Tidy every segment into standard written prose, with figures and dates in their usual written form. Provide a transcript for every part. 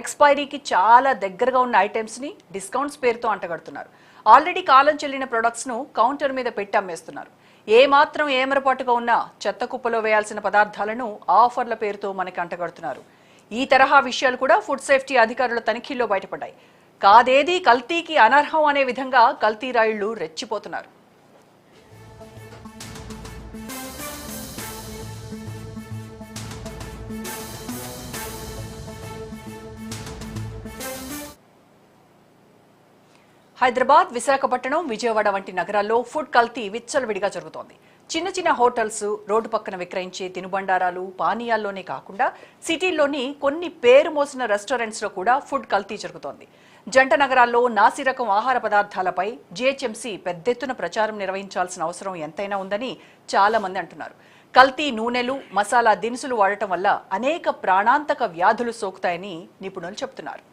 ఎక్స్పైరీకి చాలా దగ్గరగా ఉన్న ఐటమ్స్ని డిస్కౌంట్స్ పేరుతో అంటగడుతున్నారు. ఆల్రెడీ కాలం చెల్లిన ప్రొడక్ట్స్ను కౌంటర్ మీద పెట్టి అమ్మేస్తున్నారు. ఏమాత్రం ఏమరపాటుగా ఉన్నా చెత్త కుప్పలో వేయాల్సిన పదార్థాలను ఆఫర్ల పేరుతో మనకి అంటగడుతున్నారు. ఈ తరహా విషయాలు కూడా ఫుడ్ సేఫ్టీ అధికారుల తనిఖీల్లో బయటపడ్డాయి. కాదేది కల్తీకి అనర్హం అనే విధంగా కల్తీ రాయుళ్లు రెచ్చిపోతున్నారు. హైదరాబాద్, విశాఖపట్నం, విజయవాడ వంటి నగరాల్లో ఫుడ్ కల్తీ విచ్చలవిడిగా జరుగుతోంది. చిన్న చిన్న హోటల్స్, రోడ్డు పక్కన విక్రయించే తినుబండారాలు, పానీయాల్లోనే కాకుండా సిటీల్లోని కొన్ని పేరు మోసిన రెస్టారెంట్స్లో కూడా ఫుడ్ కల్తీ జరుగుతోంది. జంట నగరాల్లో నాసిరకం ఆహార పదార్థాలపై జీహెచ్ఎంసీ పెద్దెత్తున ప్రచారం నిర్వహించాల్సిన అవసరం ఎంతైనా ఉందని చాలా మంది అంటున్నారు. కల్తీ నూనెలు, మసాలా దినుసులు వాడటం వల్ల అనేక ప్రాణాంతక వ్యాధులు సోకుతాయని నిపుణులు చెబుతున్నారు.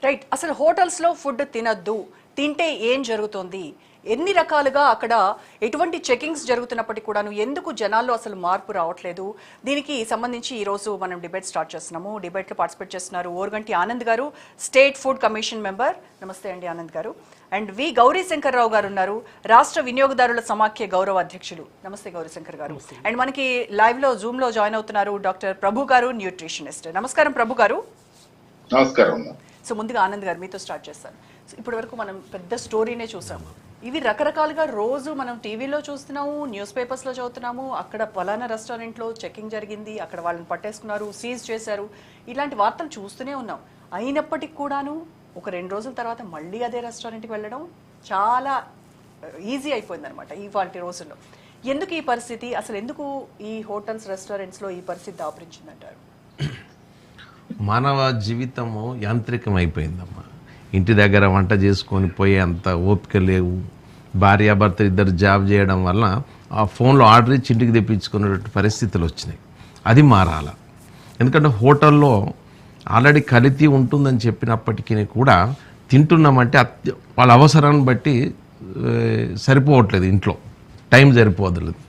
రైట్, అసలు హోటల్స్లో ఫుడ్ తినద్దు, తింటే ఏం జరుగుతుంది, ఎన్ని రకాలుగా అక్కడ ఎటువంటి చెకింగ్స్ జరుగుతున్నప్పటికీ కూడాను ఎందుకు జనాల్లో అసలు మార్పు రావట్లేదు, దీనికి సంబంధించి ఈరోజు మనం డిబేట్ స్టార్ట్ చేస్తున్నాము. డిబేట్లో పార్టిసిపేట్ చేస్తున్నారు ఓర్గంటి ఆనంద్ గారు, స్టేట్ ఫుడ్ కమిషన్ మెంబర్. నమస్తే అండి ఆనంద్ గారు. అండ్ వి గౌరీశంకర్ రావు గారు ఉన్నారు, రాష్ట్ర వినియోగదారుల సమాఖ్య గౌరవ అధ్యక్షులు. నమస్తే గౌరీశంకర్ గారు. అండ్ మనకి లైవ్లో జూమ్లో జాయిన్ అవుతున్నారు డాక్టర్ ప్రభు గారు, న్యూట్రిషనిస్ట్. నమస్కారం ప్రభు గారు. నమస్కారం. సో ముందుగా ఆనంద్ గారు మీతో స్టార్ట్ చేస్తాను. సో ఇప్పటి వరకు మనం పెద్ద స్టోరీనే చూసాము. ఇవి రకరకాలుగా రోజు మనం టీవీలో చూస్తున్నాము, న్యూస్ పేపర్స్లో చదువుతున్నాము. అక్కడ ఫలానా రెస్టారెంట్లో చెకింగ్ జరిగింది, అక్కడ వాళ్ళని పట్టేసుకున్నారు, సీజ్ చేశారు, ఇలాంటి వార్తలు చూస్తూనే ఉన్నాం. అయినప్పటికీ కూడాను ఒక 2 రోజుల తర్వాత మళ్ళీ అదే రెస్టారెంట్కి వెళ్ళడం చాలా ఈజీ అయిపోయిందనమాట ఇవాళ రోజుల్లో. ఎందుకు ఈ పరిస్థితి, అసలు ఎందుకు ఈ హోటల్స్, రెస్టారెంట్స్లో ఈ పరిస్థితి దాపురించిందంటారు? మానవ జీవితము యాంత్రికం అయిపోయిందమ్మా. ఇంటి దగ్గర వంట చేసుకొని పోయే అంత ఓపిక లేవు. భార్యాభర్తలు ఇద్దరు జాబ్ చేయడం వల్ల ఆ ఫోన్లో ఆర్డర్ ఇచ్చి ఇంటికి తెప్పించుకునేటువంటి పరిస్థితులు వచ్చినాయి. అది మారాల. ఎందుకంటే హోటల్లో ఆల్రెడీ కల్తీ ఉంటుందని చెప్పినప్పటికీ కూడా తింటున్నామంటే వాళ్ళ అవసరాన్ని బట్టి సరిపోవట్లేదు, ఇంట్లో టైం సరిపోదలేదు.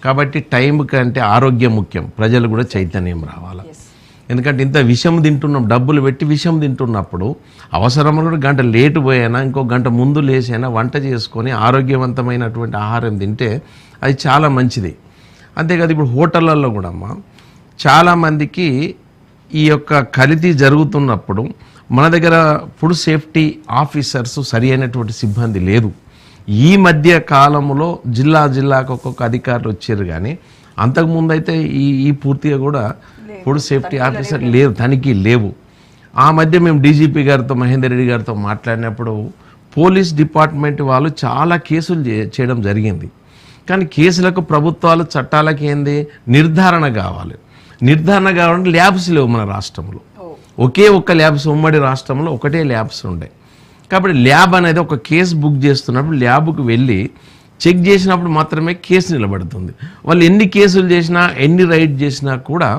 కాబట్టి టైం కంటే ఆరోగ్యం ముఖ్యం. ప్రజలు కూడా చైతన్యం రావాలి. ఎందుకంటే ఇంత విషం తింటున్నాం, డబ్బులు పెట్టి విషం తింటున్నప్పుడు అవసరంలో గంట లేటు పోయినా ఇంకో గంట ముందు లేసైనా వంట చేసుకొని ఆరోగ్యవంతమైనటువంటి ఆహారం తింటే అది చాలా మంచిది. అంతేకాదు ఇప్పుడు హోటళ్ళల్లో కూడా అమ్మ చాలామందికి ఈ యొక్క కల్తీ జరుగుతున్నప్పుడు మన దగ్గర ఫుడ్ సేఫ్టీ ఆఫీసర్స్ సరి అయినటువంటి సిబ్బంది లేదు. ఈ మధ్య కాలంలో జిల్లాకు ఒక్కొక్క అధికారులు వచ్చారు, కానీ అంతకుముందు అయితే ఈ పూర్తిగా కూడా ఫుడ్ సేఫ్టీ ఆఫీసర్ లేవు, తనిఖీ లేవు. ఆ మధ్య మేము డీజీపీ గారితో, మహేందర్ రెడ్డి గారితో మాట్లాడినప్పుడు పోలీస్ డిపార్ట్మెంట్ వాళ్ళు చాలా కేసులు చేయడం జరిగింది. కానీ కేసులకు ప్రభుత్వాలు, చట్టాలకి ఏంది నిర్ధారణ కావాలి. నిర్ధారణ కావాలంటే ల్యాబ్స్ లేవు మన రాష్ట్రంలో. ఒకే ఒక్క ల్యాబ్స్, ఉమ్మడి రాష్ట్రంలో ఒకటే ల్యాబ్స్ ఉండే. కాబట్టి ల్యాబ్ అనేది ఒక కేసు బుక్ చేస్తున్నప్పుడు ల్యాబ్కు వెళ్ళి చెక్ చేసినప్పుడు మాత్రమే కేసు నిలబడుతుంది. వాళ్ళు ఎన్ని కేసులు చేసినా, ఎన్ని రైడ్ చేసినా కూడా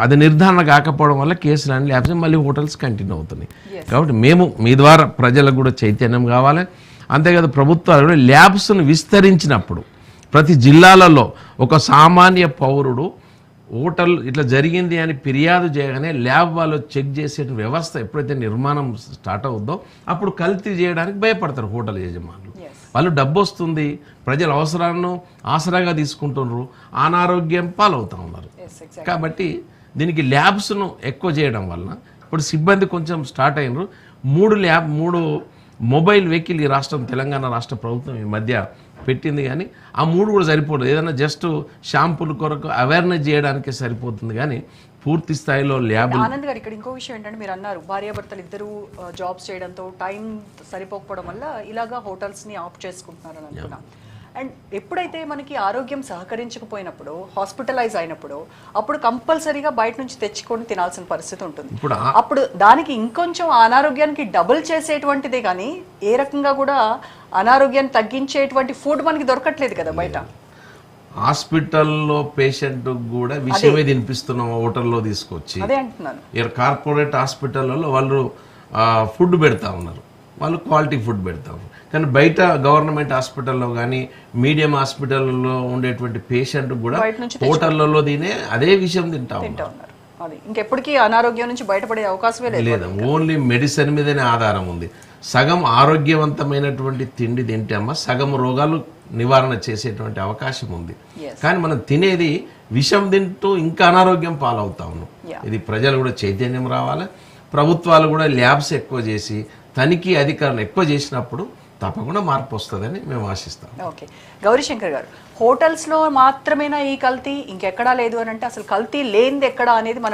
అది నిర్ధారణ కాకపోవడం వల్ల కేసులు అన్ని ల్యాబ్స్ మళ్ళీ హోటల్స్ కంటిన్యూ అవుతున్నాయి. కాబట్టి మేము మీ ద్వారా ప్రజలకు కూడా చైతన్యం కావాలి. అంతేకాదు ప్రభుత్వాలు కూడా ల్యాబ్స్ను విస్తరించినప్పుడు ప్రతి జిల్లాలలో ఒక సామాన్య పౌరుడు హోటల్ ఇట్లా జరిగింది అని ఫిర్యాదు చేయగానే ల్యాబ్ వాళ్ళు చెక్ చేసే వ్యవస్థ ఎప్పుడైతే నిర్మాణం స్టార్ట్ అవుద్దో అప్పుడు కల్తీ చేయడానికి భయపడతారు హోటల్ యజమానులు. వాళ్ళు డబ్బు వస్తుంది, ప్రజల అవసరాలను ఆసరాగా తీసుకుంటున్నారు, అనారోగ్యం పాలవుతూ ఉన్నారు. కాబట్టి దీనికి ల్యాబ్స్ను ఎక్కువ చేయడం వలన ఇప్పుడు సిబ్బంది కొంచెం స్టార్ట్ అయినారు. 3 మొబైల్ వెహికల్ ఈ రాష్ట్రం, తెలంగాణ రాష్ట్ర ప్రభుత్వం ఈ మధ్య పెట్టింది, కానీ ఆ 3 కూడా సరిపోతుంది. ఏదైనా జస్ట్ షాంపూల కొరకు అవేర్నెస్ చేయడానికే సరిపోతుంది, కానీ పూర్తి స్థాయిలో ల్యాబ్. ఆనంద్ గారు, ఇక్కడ ఇంకో విషయం ఏంటంటే మీరు అన్నారు భార్యాభర్తలు ఇద్దరు జాబ్స్ చేయడంతో టైం సరిపోకపోవడం వల్ల ఇలాగా హోటల్స్ని ఆఫ్ చేసుకుంటున్నారని అనుకున్నాం. అండ్ ఎప్పుడైతే మనకి ఆరోగ్యం సహకరించకపోయినప్పుడు హాస్పిటలైజ్ అయినప్పుడు అప్పుడు కంపల్సరీగా బయట నుంచి తెచ్చుకొని తినాల్సిన పరిస్థితి ఉంటుంది. ఇప్పుడు అప్పుడు దానికి ఇంకొంచెం అనారోగ్యానికి డబుల్ చేసేటువంటిదే కానీ ఏ రకంగా కూడా అనారోగ్యాన్ని తగ్గించేటువంటి ఫుడ్ మనకి దొరకట్లేదు కదా బయట. హాస్పిటల్లో పేషెంట్ కూడా విషయమే తినిపిస్తున్నాం హోటల్లో తీసుకొచ్చి. అదే అంటున్నాను. కార్పొరేట్ హాస్పిటల్లో వాళ్ళు ఫుడ్ పెడతా ఉన్నారు, వాళ్ళు క్వాలిటీ ఫుడ్ పెడతా ఉన్నారు. కానీ బయట గవర్నమెంట్ హాస్పిటల్లో కానీ మీడియం హాస్పిటల్లో ఉండేటువంటి పేషెంట్ కూడా హోటళ్లలో తినే అదే విషయం తింటా ఉన్నారు. అది ఇంకెప్పటికీ అనారోగ్యం నుంచి బయటపడే అవకాశమే లేదు. ఓన్లీ మెడిసిన్ మీదనే ఆధారం ఉంది. సగం ఆరోగ్యవంతమైనటువంటి తిండి తింటే అమ్మ సగం రోగాలు నివారణ చేసేటువంటి అవకాశం ఉంది. కానీ మనం తినేది విషం తింటూ ఇంకా అనారోగ్యం పాలవుతా ఉన్నాం. ఇది ప్రజలు కూడా చైతన్యం రావాలి. ప్రభుత్వాలు కూడా ల్యాబ్స్ ఎక్కువ చేసి తనిఖీ అధికారులు ఎక్కువ చేసినప్పుడు తప్పకుండా మార్పు వస్తుందని మేము ఆశిస్తాం. ఓకే, గౌరీశంకర్ గారు, హోటల్స్లో మాత్రమేనా ఈ కల్తీ, ఇంకెక్కడా లేదు అని అంటే అసలు కల్తీ లేనిది ఎక్కడా అనేది మనం